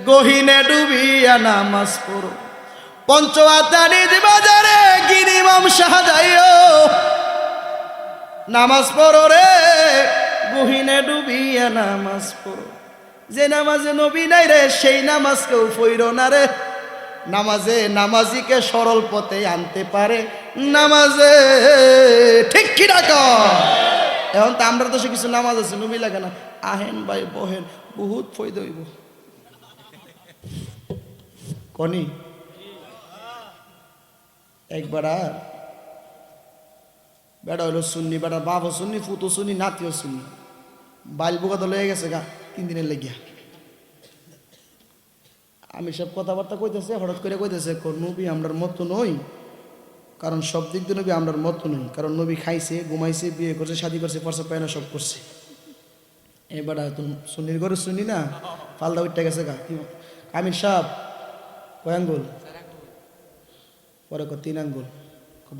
গহিনে ডুবিয়া নামাজ পড়ো, পঞ্চওয়াক্তানি বাজারে গিরিমাম সাজাইও, নামাজ পড়ো রে গহিনে ডুবিয়া নামাজ পড়ো। যে নামাজে নবী নাই রে সেই নামাজ কেউ পড়ো না রে। নামাজে নামাজিকে সরল পথে আনতে পারে নামাজে, ঠিক কি ডাক। এখন তো আমরা দেশে কিছু নামাজ আছে নবী লাগে না, আহেন ভাই বহেন বহুত ফয়দ হইব কনি। একবার বেড়া হইলো সুন্নি, বেড়া বাবা সুন্নি, ফুতো সুন্নি, নাতিও সুন্নি, বাইল বোকা তো লয়ে গেছে গা 3 দিনের লেগিয়া। আমি সব কথাবার্তা কইতেছে, হঠাৎ করে কইতেছে নবী আমরার মতো নই, কারণ সব দিক দিয়ে নবী আমরার মতো নই, কারণ নবী খাইছে, ঘুমাইছে, বিয়ে করছে, শাদি করছে, পরসা পায়না সব করছে। এবার তুমি সুন্নির ঘরে শুনি না, পাল্টা উঠতে গেছে গা। আমির সাহেব কয় আঙ্গুল? পরে 3 আঙ্গুল।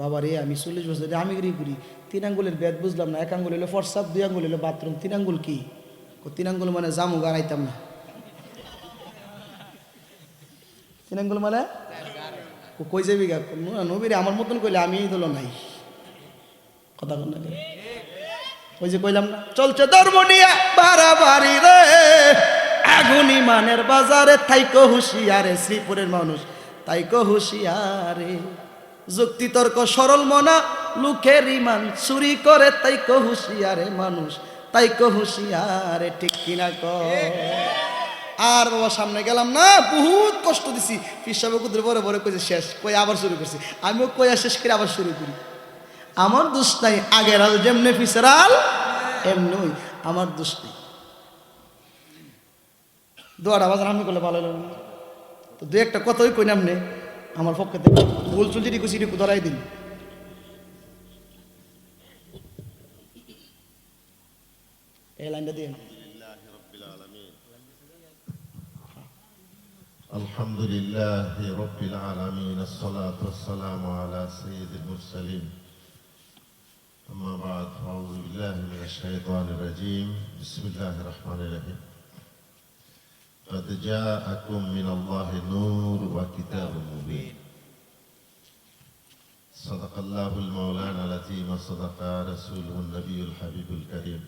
বাবা রে আমি 40 বছর আমি করি 3 আঙ্গুলের বেদ বুঝলাম না। 1 আঙ্গুল হলো ফরসাপ, 2 আঙ্গুল হলো বাথরুম, 3 আঙ্গুল কি? 3 আঙ্গুল মানে জামু গাড়াইতাম না। 3 আঙ্গুল মানে কই যাবি গা? নবীরে আমার মতন কইলে আমি দল নাই কথা কন না। ওই যে কইলাম না চলছে ধর্ম নিয়ে বাড়াবাড়ি রে, আগুনি মানের বাজারে তাইকো হুঁশিয়ারে, শ্রীপুরের মানুষ তাইকো হুঁশিয়ারে, যুক্তি তর্ক সরল মনা লোকের ইমান চুরি করে, তাইকো হুঁশিয়ারে মানুষ, তাইকো হুঁশিয়ারে, ঠিক কিনা কয়? আর বাবা সামনে গেলাম না, বহুত কষ্ট দিছি। পিসাবে কুদরে বড় বড় কইছে শেষ, কই আবার শুরু করছি। আমিও কইয়া শেষ করে আবার শুরু করি। আমার দোষ নাই, আগের আল যেমনে পিছের আল এমনি, আমার দোষ নেই। দোয়ার আওয়াজ আমি করলে ভালো লাগবে না তো, 2-1টা কথাই কই নামনে আমার পক্ষে থেকে ভুল চুল যেটি কুচি ধরাই দিন। এই লাইনটা দিয়ে আলহামদুলিল্লাহি রাব্বিল আলামিন, আসসালাতু ওয়াসসালামু আলা সাইয়্যিদিল মুরসালিন, আম্মা বা'দ, আউযু বিল্লাহি মিনাশ শাইতানির রাজীম, বিসমিল্লাহির রহমানির রহিম। قد جاءكم من الله نور وكتاب مبين صدق الله المولانا العظيم وصدق رسوله النبي الحبيب الكريم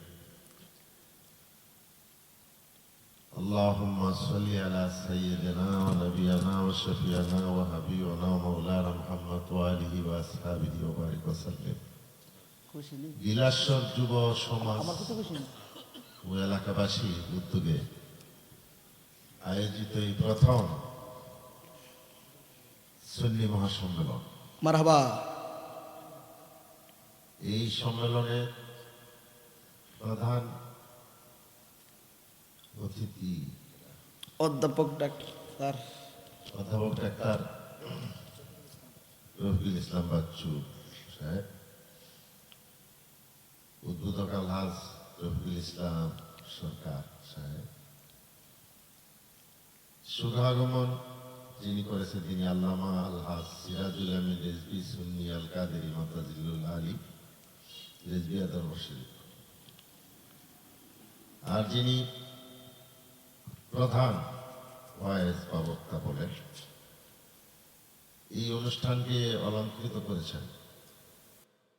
اللهم صل على سيدنا ونبينا وشفيعنا وحبيبنا ومولانا محمد وآله وأصحابه وبارك وسلم। গিলাসর যুব সমাজ ও এলাকাবাসী উদ্যোগে আয়োজিত এই প্রথম সুন্নি মহাসম্মেলন, মারহাবা। এই সম্মেলনে প্রধান অতিথি অধ্যাপক ডাক্তার রফিকুল ইসলাম বাচ্চু সাহেব, উদ্বোধক আলহাজ রফিকুল ইসলাম সরকার সাহেব, শুভাগমন যিনি করেছেন তিনি আল্লামা আলহাজ সিরাজুল আমিন রেজভী সুন্নি আল কাদেরী মাতাজিল্লুল আলী রেজভিয়া দরবার শরীফ, আর যিনি প্রধান ওয়াইজ বা বক্তা বলেন এই অনুষ্ঠানকে অলঙ্কৃত করেছেন